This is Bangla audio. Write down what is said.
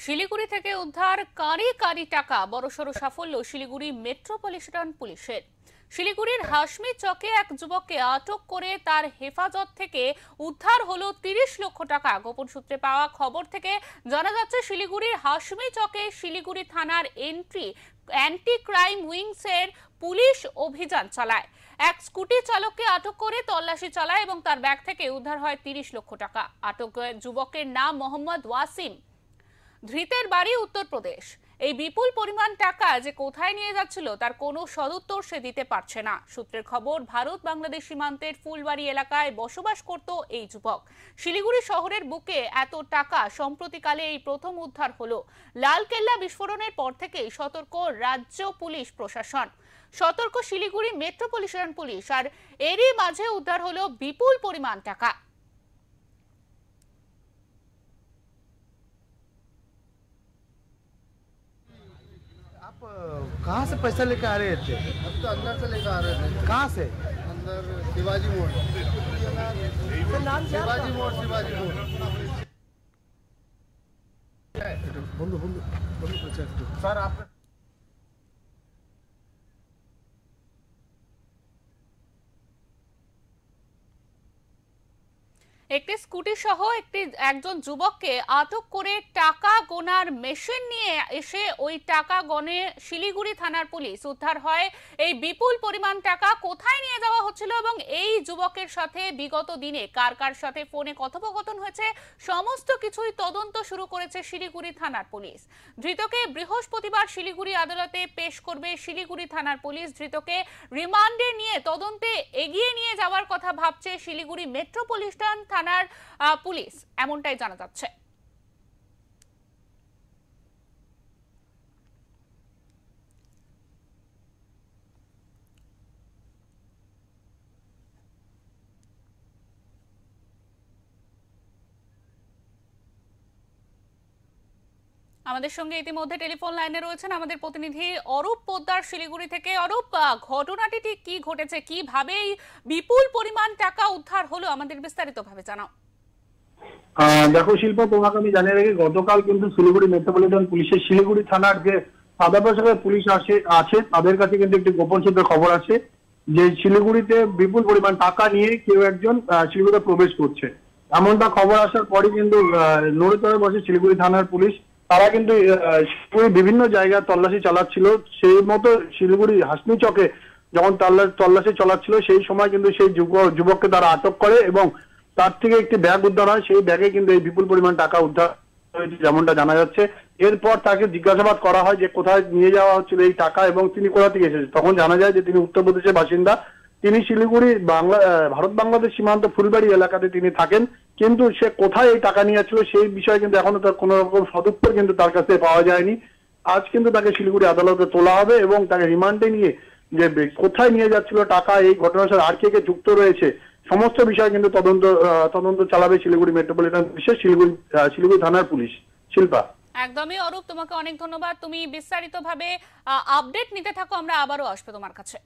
শিলিগুড়ি থেকে উদ্ধার কারি কারি টাকা, বড়সড় সাফল্য শিলিগুড়ি মেট্রোপলিটন পুলিশের। শিলিগুড়ির হাসমি চকে এক যুবককে আটক করে তার হেফাজত থেকে উদ্ধার হলো 30 লক্ষ টাকা। গোপন সূত্রে পাওয়া খবর থেকে জানা যাচ্ছে, শিলিগুড়ির হাসমি চকে শিলিগুড়ি থানার অ্যান্টি ক্রাইম উইংস এর পুলিশ অভিযান চালায়। এক স্কুটি চালককে আটক করে তল্লাশি চালায় এবং তার ব্যাগ থেকে উদ্ধার হয় 30 লক্ষ টাকা। আটক যুবকের নাম মোহাম্মদ ওয়াসিম, ধৃতের বাড়ি উত্তরপ্রদেশ। এই বিপুল পরিমাণ টাকা যে কোথায় নিয়ে যাচ্ছিল তার কোনো সদুত্তর সে দিতে পারছে না। সূত্রের খবর, ভারত বাংলাদেশ সীমান্তের ফুলবাড়ি এলাকায় বসবাস করত এই যুবক। শিলিগুড়ি শহরের বুকে এত টাকা সম্প্রতিকালে এই প্রথম উদ্ধার হলো। লালকেল্লা বিস্ফোরণের পর থেকেই সতর্ক রাজ্য পুলিশ প্রশাসন, সতর্ক শিলিগুড়ি মেট্রোপলিটন পুলিশ, আর এরই মাঝে উদ্ধার হলো বিপুল পরিমাণ টাকা। आप कहाँ से पैसा लेके आ रहे थे? अब तो अंदर से लेकर आ रहे थे। कहाँ से? अंदर शिवाजी मोड़। शिवाजी मोड़। बंधु बंधु बंधु सर आप একটি স্কুটি সহ একজন যুবককে আটক করে টাকা গোনার মেশিন নিয়ে এসে ওই টাকা গনে শিলিগুড়ি থানার পুলিশ। উদ্ধার হয় এই বিপুল পরিমাণ টাকা। কোথায় নিয়ে যাওয়া হচ্ছিল এবং এই যুবকের সাথে বিগত দিনে কার কার সাথে ফোনে কথোপকথন হয়েছে, সমস্ত কিছুই তদন্ত শুরু করেছে শিলিগুড়ি থানার পুলিশ। ধৃতকে বৃহস্পতিবার শিলিগুড়ি আদালতে পেশ করবে শিলিগুড়ি থানার পুলিশ। ধৃতকে রিমান্ডে নিয়ে তদন্তে এগিয়ে নিয়ে যাওয়ার কথা ভাবছে শিলিগুড়ি মেট্রোপলিটন থানার পুলিশ, এমনটাই জানা যাচ্ছে। আমাদের সঙ্গে ইতিমধ্যে টেলিফোন লাইনে রয়েছেন আমাদের প্রতিনিধি অরূপ পোদ্দার শিলিগুড়ি থেকে। অরূপ, ঘটনাটি ঠিক কি ঘটেছে, কিভাবে বিপুল পরিমাণ টাকা উদ্ধার হলো, আমাদের বিস্তারিতভাবে জানাও। দেখো শিল্পা, তোমাকে আমি জানিয়ে রাখি, গতকাল কিন্তু শিলিগুড়ি মেট্রোপলিটন পুলিশের শিলিগুড়ি থানার যে সাদা পোশাকের পুলিশ আছে তাদের কাছে কিন্তু একটি গোপন সূত্রে খবর আছে যে শিলিগুড়িতে বিপুল পরিমাণ টাকা নিয়ে কেউ একজন শিলিগুড়িতে প্রবেশ করছে। এমনটা খবর আসার পরই কিন্তু নড়ে চড়ে বসে শিলিগুড়ি থানার পুলিশ। তারা কিন্তু বিভিন্ন জায়গায় তল্লাশি চালাচ্ছিল। সেই মতো শিলিগুড়ি হাসমি চকে যখন তল্লাশি চালাচ্ছিল সেই সময় কিন্তু সেই যুবককে তারা আটক করে এবং তার থেকে একটি ব্যাগ উদ্ধার হয়। সেই ব্যাগে কিন্তু এই বিপুল পরিমাণ টাকা উদ্ধার হয়েছে যেমনটা জানা যাচ্ছে। এরপর তাকে জিজ্ঞাসাবাদ করা হয় যে কোথায় নিয়ে যাওয়া হচ্ছিল এই টাকা এবং তিনি কোথা থেকে এসেছেন। তখন জানা যায় যে তিনি উত্তরপ্রদেশের বাসিন্দা। তিনি শিলিগুড়ি ভারত বাংলাদেশ সীমান্ত ফুলবাড়ি এলাকাতে তিনি থাকেন, কিন্তু সে কোথায় এই টাকা নিয়ে যাচ্ছিল সেই বিষয়ে কিন্তু এখনো তার কোন রকম সদুত্তর কিন্তু তার কাছে পাওয়া যায়নি। আজ কিন্তু তাকে শিলিগুড়ি আদালতে তোলা হবে এবং তাকে রিমান্ডে নিয়ে যে কোথায় নিয়ে যাচ্ছিল টাকা, এই ঘটনার সাথে আর কে কে যুক্ত রয়েছে সমস্ত বিষয় কিন্তু তদন্ত চালাবে শিলিগুড়ি মেট্রোপলিটন পুলিশের শিলিগুড়ি থানার পুলিশ। শিল্পা, একদমই। অরূপ, তোমাকে অনেক ধন্যবাদ। তুমি বিস্তারিতভাবে আপডেট নিতে থাকো, আমরা আবারও আসবো তোমার কাছে।